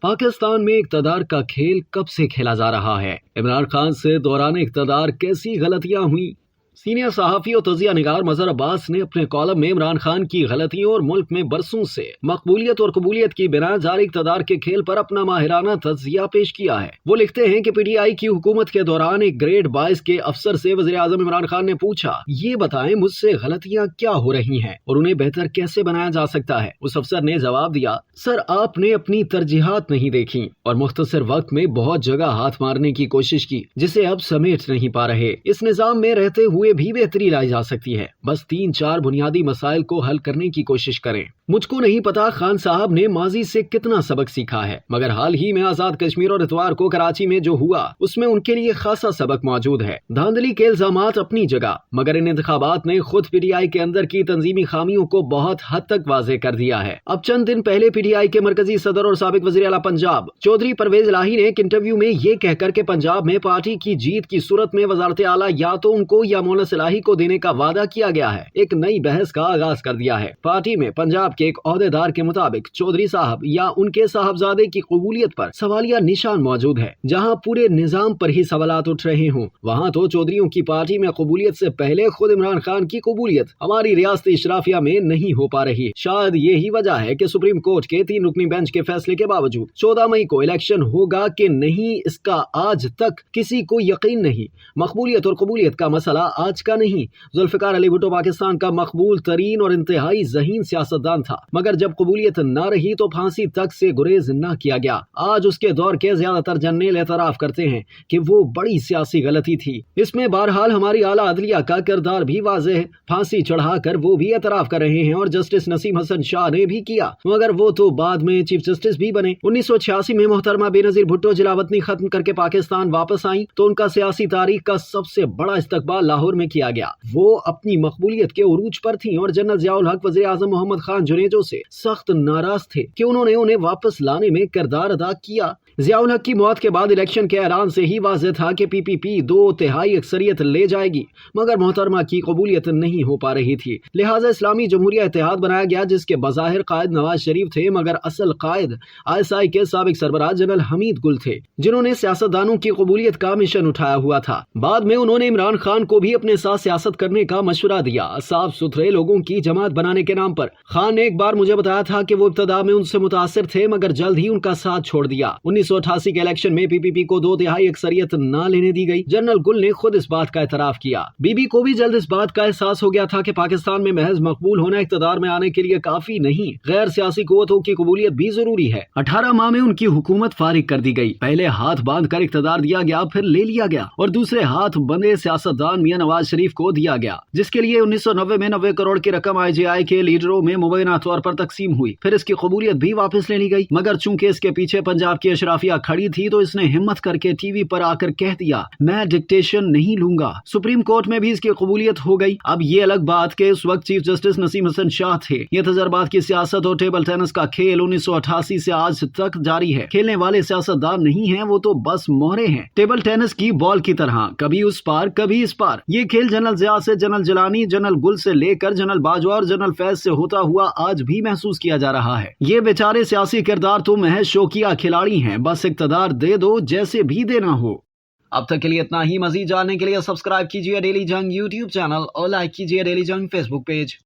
पाकिस्तान में इक़्तिदार का खेल कब से खेला जा रहा है? इमरान खान से दौरान इक़्तिदार कैसी गलतियां हुई? सीनियर सहाफ़ी और तजिया निगार मजहर अब्बास ने अपने कॉलम में इमरान खान की गलतियों और मुल्क में बरसों से मकबूलियत और कबूलियत की बिना जारी इक़्तिदार के खेल पर अपना माहिराना तजिया पेश किया है। वो लिखते हैं कि PTI की हुकूमत के दौरान एक ग्रेड 22 के अफसर से वज़ीर-ए-आज़म इमरान खान ने पूछा, ये बताएं मुझसे गलतियां क्या हो रही हैं और उन्हें बेहतर कैसे बनाया जा सकता है। उस अफसर ने जवाब दिया, सर आपने अपनी तरजीहात नहीं देखी और मुख्तसर वक्त में बहुत जगह हाथ मारने की कोशिश की जिसे अब समेट नहीं पा रहे। इस निज़ाम में रहते हुए भी बेहतरी लाई जा सकती है, बस 3-4 बुनियादी मसाइल को हल करने की कोशिश करें। मुझको नहीं पता खान साहब ने माजी से कितना सबक सीखा है, मगर हाल ही में आजाद कश्मीर और इतवार को कराची में जो हुआ उसमें उनके लिए खासा सबक मौजूद है। धांधली के इल्जामात अपनी जगह, मगर इन इंतखाबात ने खुद PTI के अंदर की तंजीमी खामियों को बहुत हद तक वाज़े कर दिया है। अब चंद दिन पहले PTI के मरकजी सदर और साबिक वज़ीर आला पंजाब चौधरी परवेज इलाही ने एक इंटरव्यू में ये कहकर के पंजाब में पार्टी की जीत की सूरत में वज़ारत आला या तो उनको या मोनस इलाही को देने का वादा किया गया है, एक नई बहस का आगाज कर दिया है। पार्टी में पंजाब के एक ओहदेदार के मुताबिक चौधरी साहब या उनके साहबजादे की कबूलियत पर सवालिया निशान मौजूद है। जहां पूरे निजाम पर ही सवालात उठ रहे हों, वहां तो चौधरियों की पार्टी में कबूलियत से पहले खुद इमरान खान की कबूलियत हमारी रियासती इशराफिया में नहीं हो पा रही। शायद यही वजह है कि सुप्रीम कोर्ट के 3 रुकनी बेंच के फैसले के बावजूद 14 मई को इलेक्शन होगा कि नहीं, इसका आज तक किसी को यकीन नहीं। मकबूलियत और कबूलियत का मसला आज का नहीं। जुल्फिकार अली भुट्टो पाकिस्तान का मकबूल तरीन और इंतहाई ज़हीन सियासतदान था, मगर जब कबूलियत न रही तो फांसी तक से गुरेज न किया गया। आज उसके दौर के ज्यादातर जर्नल एतराफ करते हैं कि वो बड़ी सियासी गलती थी। इसमें बहरहाल हमारी आला अदलिया का किरदार भी वाज़ेह है। फांसी चढ़ाकर वो भी एतराफ कर रहे हैं और जस्टिस नसीम हसन शाह ने भी किया, मगर वो तो बाद में चीफ जस्टिस भी बने। 1986 में मोहतरमा बेनजीर भुट्टो जिलावतनी खत्म करके पाकिस्तान वापस आई तो उनका सियासी तारीख का सबसे बड़ा इस्तकबाल लाहौर में किया गया। वो अपनी मकबूलियत के उरूज पर थी और जनरल ज़ियाउल हक वज़ीर आज़म मोहम्मद खान जुनेजो से सख्त नाराज थे कि उन्होंने उन्हें वापस लाने में किरदार अदा किया। ज़ियाउल हक की मौत के बाद इलेक्शन के ऐलान से ही वाज़ेह था कि PPP 2/3 अक्सरियत ले जाएगी, मगर मोहतरमा की कबूलियत नहीं हो पा रही थी। लिहाजा इस्लामी जमहूरिया इत्तेहाद बनाया गया, जिसके बज़ाहिर कायद नवाज शरीफ थे, मगर असल कायद ISI के साबिक सरबराह जनरल हमीद गुल थे, जिन्होंने सियासतदानों की कबूलियत का मिशन उठाया हुआ था। बाद में उन्होंने इमरान खान को भी अपने साथ सियासत करने का मशवरा दिया, साफ सुथरे लोगों की जमात बनाने के नाम पर। खान ने एक बार मुझे बताया था कि वो इब्तदा में उनसे मुतासिर थे, मगर जल्द ही उनका साथ छोड़ दिया। 1988 के इलेक्शन में PPP को 2/3 अक्सरियत न लेने दी गई। जनरल गुल ने खुद इस बात का एतराफ किया। बीबी को भी जल्द इस बात का एहसास हो गया था कि पाकिस्तान में महज मकबूल होना इक़्तिदार में आने के लिए काफी नहीं, गैर सियासी कुव्वतों की कबूलियत भी जरूरी है। 18 माह में उनकी हुकूमत फारिग कर दी गई। पहले हाथ बांध कर इक़्तिदार दिया गया, फिर ले लिया गया और दूसरे हाथ बंधे सियासतदान मियां नवाज शरीफ को दिया गया, जिसके लिए 1990 में 90 करोड़ की रकम IGI के लीडरों में मुबैना तौर पर तकसीम हुई। फिर इसकी कबूलियत भी वापस ले ली गई, मगर चूंकि इसके पीछे पंजाब की अशराफिया खड़ी थी तो इसने हिम्मत करके टीवी पर आकर कह दिया, मैं डिक्टेशन नहीं लूंगा। सुप्रीम कोर्ट में भी इसकी कबूलियत हो गई। अब ये अलग बात के उस वक्त चीफ जस्टिस नसीम हसन शाह थे। ये तजर्बात की सियासत और टेबल टेनिस का खेल 1988 से आज तक जारी है। खेलने वाले सियासतदान नहीं है, वो तो बस मोहरे हैं, टेबल टेनिस की बॉल की तरह, कभी उस पार कभी इस पार। ये खेल जनरल ज़िया से जनरल जिलानी, जनरल गुल से लेकर जनरल बाजवा और जनरल फैज से होता हुआ आज भी महसूस किया जा रहा है। ये बेचारे सियासी किरदार तो महज शौकिया खिलाड़ी हैं, बस इक़्तिदार दे दो जैसे भी देना हो। अब तक के लिए इतना ही। मजीद जानने के लिए सब्सक्राइब कीजिए डेली जंग YouTube चैनल और लाइक कीजिए डेली जंग Facebook पेज।